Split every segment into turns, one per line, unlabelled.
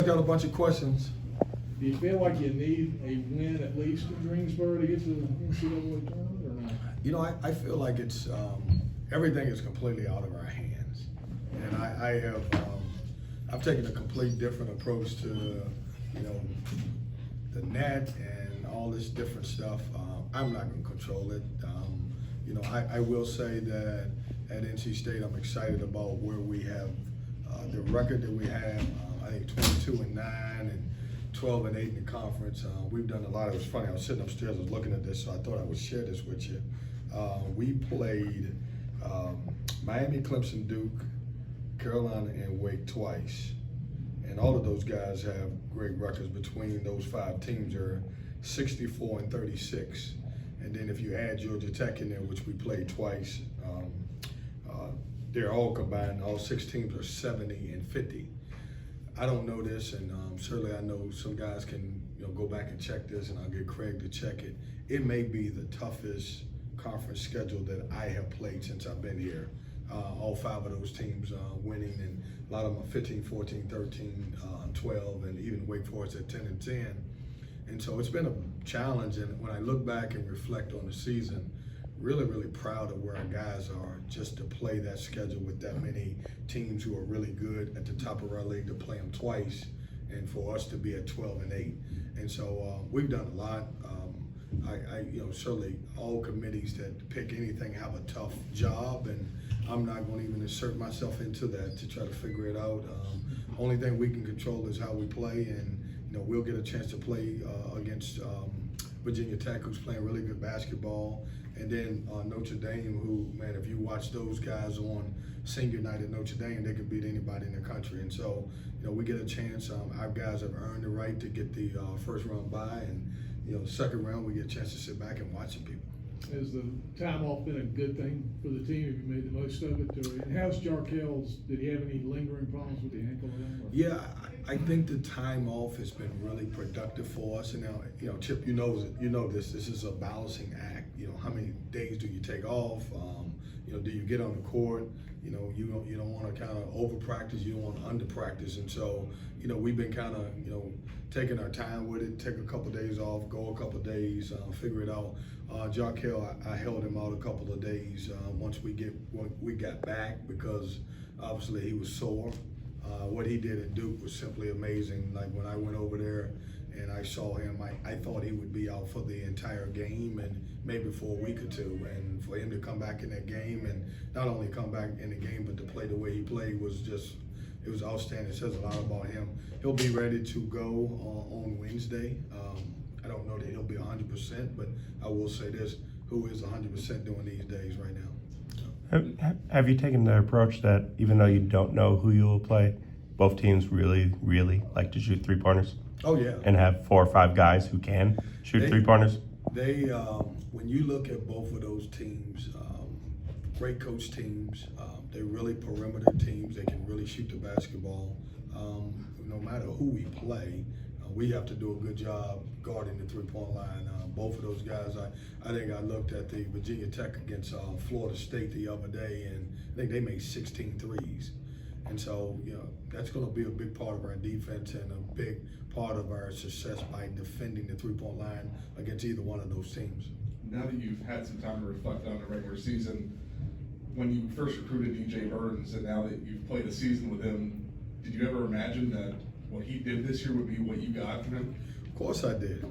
I got a bunch of questions.
Do you feel like you need a win at least in Greensboro to get to the NCAA tournament or not?
You know, I feel like it's everything is completely out of our hands, and I've taken a complete different approach to the net and all this different stuff. I'm not going to control it. I will say that at NC State, I'm excited about where we have the record that we have. I think 22-9 and 12-8 in the conference. We've done a lot. It was funny. I was sitting upstairs. I was looking at this, so I thought I would share this with you. We played Miami, Clemson, Duke, Carolina, and Wake twice, and all of those guys have great records. Between those 5 teams, are 64 and 36. And then if you add Georgia Tech in there, which we played twice, they're all combined. All 6 teams are 70 and 50. I don't know this, and certainly I know some guys can go back and check this, and I'll get Craig to check it. It may be the toughest conference schedule that I have played since I've been here. All 5 of those teams winning, and a lot of them are 15, 14, 13, 12, and even Wake Forest at 10 and 10. And so it's been a challenge, and when I look back and reflect on the season, really, really proud of where our guys are just to play that schedule with that many teams who are really good at the top of our league, to play them twice, and for us to be at 12 and 8. And so we've done a lot. Certainly all committees that pick anything have a tough job, and I'm not going to even insert myself into that to try to figure it out. Only thing we can control is how we play, and we'll get a chance to play against Virginia Tech, who's playing really good basketball, and then Notre Dame, who, man, if you watch those guys on senior night at Notre Dame, they can beat anybody in the country. And so, we get a chance. Our guys have earned the right to get the first round bye, and the second round we get a chance to sit back and watch some people.
Has the time off been a good thing for the team? Have you made the most of it? And how's Jarkel's? Did he have any lingering problems with the ankle?
Yeah, I think the time off has been really productive for us. And now, Chip, you know this. This is a balancing act. How many days do you take off? Do you get on the court? You don't want to kind of over practice. You don't want to under practice. And so, we've been kind of taking our time with it. Take a couple of days off, go a couple of days, figure it out. Jarkel, I held him out a couple of days once we got back, because obviously he was sore. What he did at Duke was simply amazing. Like when I went over there and I saw him, I thought he would be out for the entire game and maybe for a week or two. And for him to come back in that game, and not only come back in the game, but to play the way he played was just, it was outstanding. It says a lot about him. He'll be ready to go on Wednesday. I don't know that he'll be 100%, but I will say this, who is 100% doing these days right now?
Have you taken the approach that even though you don't know who you will play, both teams really, really like to shoot 3-pointers?
Oh, yeah.
And have 4 or 5 guys who can shoot 3-pointers?
They, when you look at both of those teams, great coach teams, they're really perimeter teams. They can really shoot the basketball. No matter who we play, we have to do a good job guarding the 3-point line. Both of those guys, I think I looked at the Virginia Tech against Florida State the other day, and I think they made 16 threes. And so, that's going to be a big part of our defense and a big part of our success by defending the 3-point line against either one of those teams.
Now that you've had some time to reflect on the regular season, when you first recruited DJ Burns and now that you've played a season with him, did you ever imagine that what he did this year would be what you got from him?
Of course I did.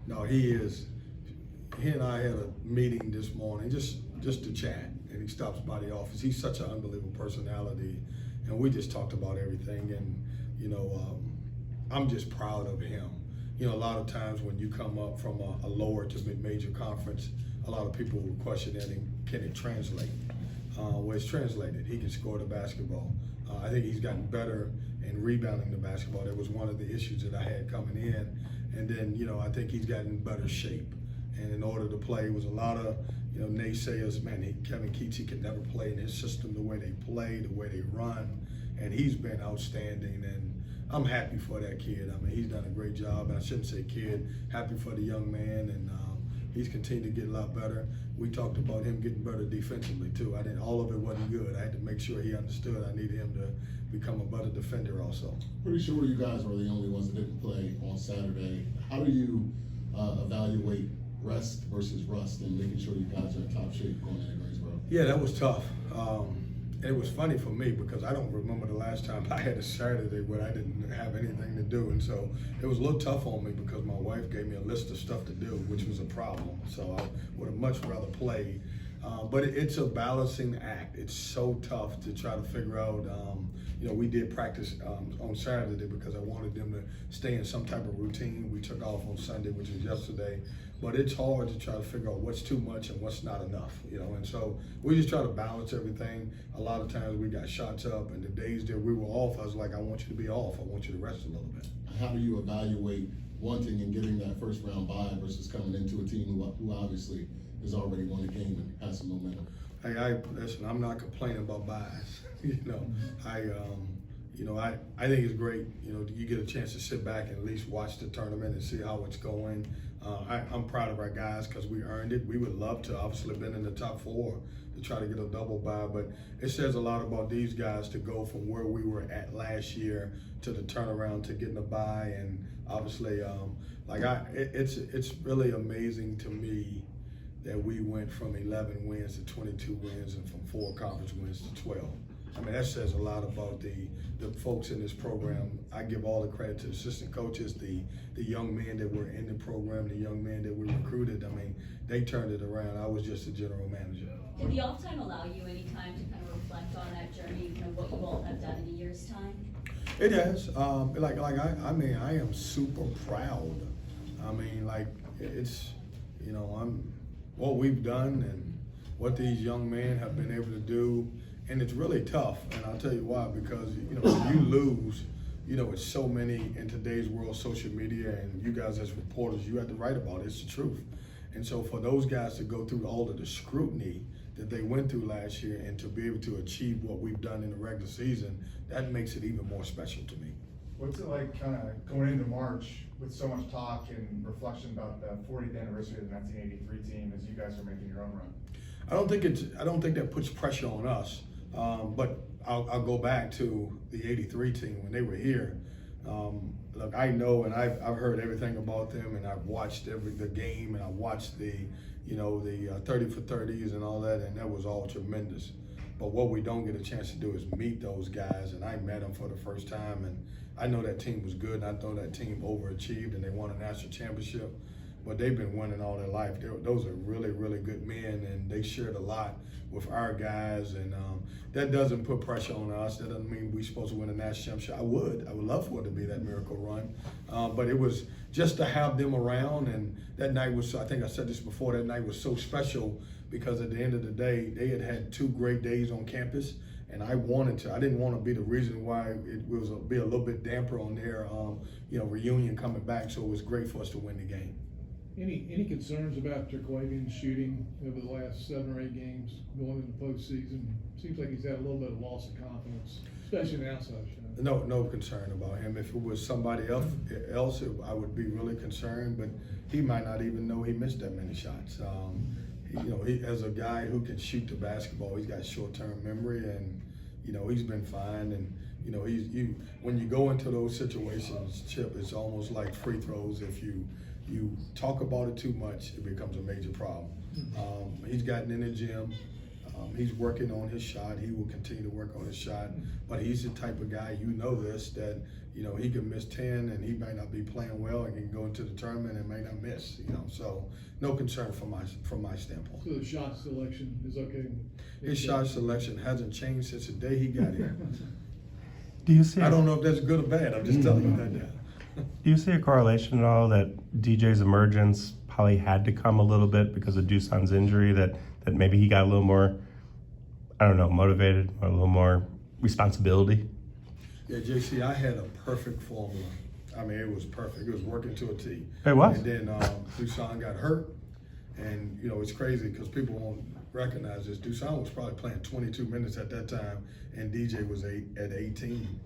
No, he and I had a meeting this morning just to chat, and he stops by the office. He's such an unbelievable personality, and we just talked about everything, and I'm just proud of him. A lot of times when you come up from a lower to mid-major conference, a lot of people will question that, can it translate? Well, it's translated. He can score the basketball. I think he's gotten better in rebounding the basketball. That was one of the issues that I had coming in. And then, I think he's gotten in better shape. And in order to play, it was a lot of, naysayers, man, Kevin Keatts, he could never play in his system the way they play, the way they run. And he's been outstanding. And I'm happy for that kid. I mean, he's done a great job. And I shouldn't say kid, happy for the young man. And he's continued to get a lot better. We talked about him getting better defensively too. All of it wasn't good. I had to make sure he understood I needed him to become a better defender also.
Pretty sure you guys were the only ones that didn't play on Saturday. How do you evaluate rest versus rust and making sure you guys are in top shape going into Greensboro?
Yeah, that was tough. It was funny for me because I don't remember the last time I had a Saturday where I didn't have anything to do. And so it was a little tough on me because my wife gave me a list of stuff to do, which was a problem. So I would have much rather played. But it's a balancing act. It's so tough to try to figure out. We did practice on Saturday because I wanted them to stay in some type of routine. We took off on Sunday, which was yesterday. But it's hard to try to figure out what's too much and what's not enough, And so we just try to balance everything. A lot of times we got shots up, and the days that we were off, I was like, I want you to be off. I want you to rest a little bit.
How do you evaluate wanting and getting that first round bye versus coming into a team who obviously has already won the game and has some momentum?
Hey, listen, I'm not complaining about buys. I think it's great. You get a chance to sit back and at least watch the tournament and see how it's going. I'm proud of our guys because we earned it. We would love to obviously been in the top 4 to try to get a double bye, but it says a lot about these guys to go from where we were at last year to the turnaround to getting a bye, and obviously, it's really amazing to me that we went from 11 wins to 22 wins and from 4 conference wins to 12. I mean, that says a lot about the folks in this program. I give all the credit to the assistant coaches, the young men that were in the program, the young men that we recruited. I mean, they turned it around. I was just a general manager.
Did the off time allow you any time to kind of reflect on that journey, what you all have done in a year's time?
It has. I am super proud. I mean, it's, what we've done and what these young men have been able to do. And it's really tough, and I'll tell you why, because, when you lose, it's so many in today's world, social media, and you guys as reporters, you have to write about it. It's the truth. And so for those guys to go through all of the scrutiny that they went through last year and to be able to achieve what we've done in the regular season, that makes it even more special to me.
What's it like kind of going into March with so much talk and reflection about the 40th anniversary of the 1983 team as you guys are making your own run?
I don't think that puts pressure on us. But I'll go back to the '83 team when they were here. Look, I know, and I've heard everything about them, and I've watched the game, and I watched the 30 for 30s and all that, and that was all tremendous. But what we don't get a chance to do is meet those guys, and I met them for the first time, and I know that team was good, and I know that team overachieved, and they won a national championship. But they've been winning all their life. Those are really, really good men, and they shared a lot with our guys, and that doesn't put pressure on us. That doesn't mean we're supposed to win a national championship. I would love for it to be that miracle run, but it was just to have them around, and that night was, I think I said this before, that night was so special because at the end of the day, they had 2 great days on campus, and I didn't want to be the reason why it was be a little bit damper on their reunion coming back, so it was great for us to win the game.
Any concerns about Terquavian's shooting over the last 7 or 8 games going into the postseason? Seems like he's had a little bit of loss of confidence, especially in the outside shot.
No concern about him. If it was somebody else, I would be really concerned. But he might not even know he missed that many shots. He as a guy who can shoot the basketball, he's got short-term memory, and he's been fine. And when you go into those situations, Chip, it's almost like free throws. If you talk about it too much, it becomes a major problem. He's gotten in the gym. He's working on his shot. He will continue to work on his shot. But he's the type of guy, that he can miss 10 and he might not be playing well and can go into the tournament and may not miss. So no concern from my standpoint.
So the shot selection is okay?
His shot selection hasn't changed since the day he got here.
Do you see?
I don't know if that's good or bad. I'm just telling you that now.
Do you see a correlation at all that DJ's emergence probably had to come a little bit because of Dusan's injury, that maybe he got a little more, motivated, or a little more responsibility?
Yeah, JC, I had a perfect formula. I mean, it was perfect. It was working to a T.
It was.
And then Dusan got hurt, and it's crazy because people won't recognize this. Dusan was probably playing 22 minutes at that time, and DJ was at 18.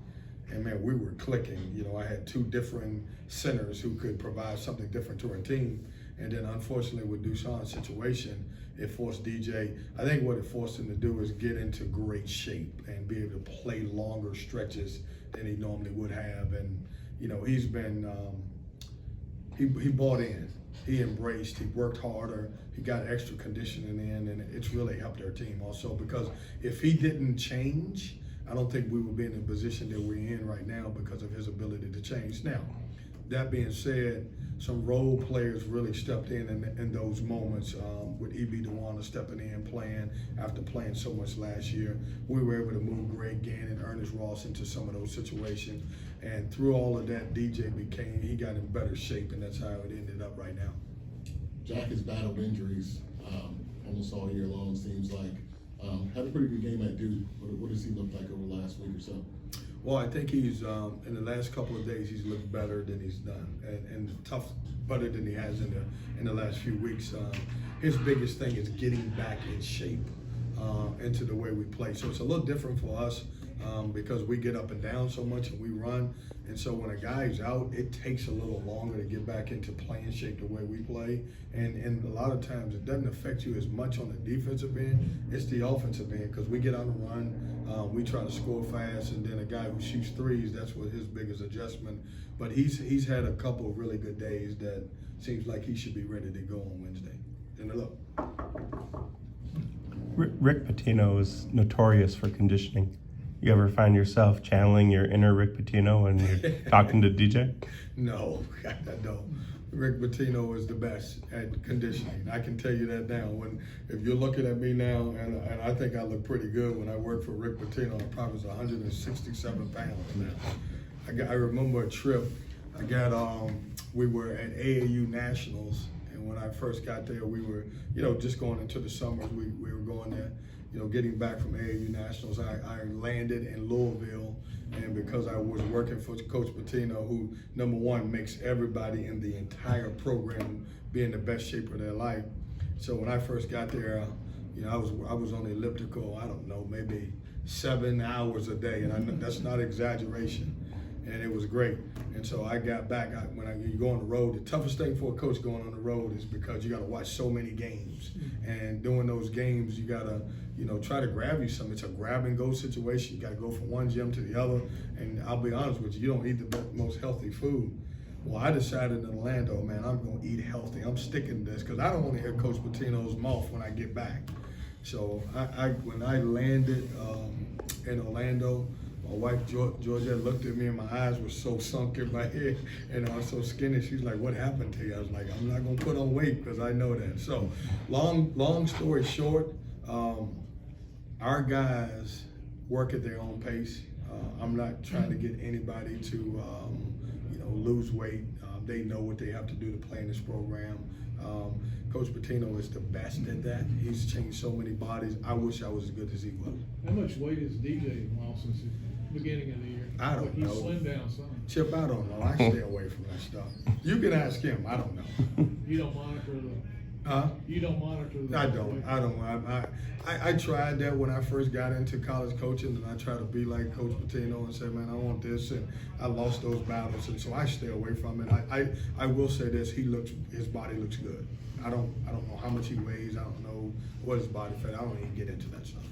And man, we were clicking. I had 2 different centers who could provide something different to our team. And then unfortunately with Dusan's situation, it forced DJ, I think what it forced him to do is get into great shape and be able to play longer stretches than he normally would have. And, you know, he's been, he bought in, he embraced, he worked harder, he got extra conditioning in, and it's really helped our team also, because if he didn't change, I don't think we would be in the position that we're in right now because of his ability to change. Now, that being said, some role players really stepped in those moments, with E.B. DeWanda stepping in, playing after playing so much last year. We were able to move Greg Gann and Ernest Ross into some of those situations. And through all of that, DJ he got in better shape, and that's how it ended up right now.
Jack has battled injuries almost all year long, seems like. Had a pretty good game at Duke. What does he look like over the last week or so?
Well, I think he's, in the last couple of days, he's looked better than he's done, and better than he has in the last few weeks. His biggest thing is getting back in shape into the way we play. So it's a little different for us because we get up and down so much and we run. And so when a guy's out, it takes a little longer to get back into playing shape the way we play. And a lot of times it doesn't affect you as much on the defensive end, it's the offensive end, because we get on the run, we try to score fast, and then a guy who shoots threes, that's what his biggest adjustment. But he's had a couple of really good days that seems like he should be ready to go on Wednesday. And look.
Rick Pitino is notorious for conditioning. You ever find yourself channeling your inner Rick Pitino when you're talking to DJ?
No, I don't. Rick Pitino is the best at conditioning. I can tell you that now. If you're looking at me now, and I think I look pretty good when I worked for Rick Pitino, I probably was 167 pounds now. I remember a trip. We were at AAU Nationals, and when I first got there, we were, just going into the summers. We were going there. Getting back from AAU Nationals, I landed in Louisville, and because I was working for Coach Pitino, who, number one, makes everybody in the entire program be in the best shape of their life. So when I first got there, I was on the elliptical, I don't know, maybe 7 hours a day, and that's not exaggeration. And it was great. And so I got back. You go on the road, the toughest thing for a coach going on the road is because you got to watch so many games. And during those games, you got to, try to grab you some. It's a grab and go situation. You got to go from one gym to the other. And I'll be honest with you don't eat the most healthy food. Well, I decided in Orlando, man, I'm going to eat healthy. I'm sticking to this because I don't want to hear Coach Pitino's mouth when I get back. So when I landed in Orlando, my wife, Georgia, looked at me and my eyes were so sunk in my head and I was so skinny. She's like, what happened to you? I was like, I'm not going to put on weight because I know that. So long story short, our guys work at their own pace. I'm not trying to get anybody to, lose weight. They know what they have to do to play in this program. Coach Pitino is the best at that. He's changed so many bodies. I wish I was as good as he was.
How much weight has DJ lost since the beginning of the year?
I don't know.
He slimmed down some.
Chip, I don't know. I stay away from that stuff. You can ask him. I don't know.
You don't monitor the.
Huh?
You don't monitor the.
I don't. I tried that when I first got into college coaching, and I tried to be like Coach Pitino and say, man, I want this, and I lost those battles, and so I stay away from it. I will say this: his body looks good. I don't know how much he weighs. I don't know what his body fat. I don't even get into that stuff.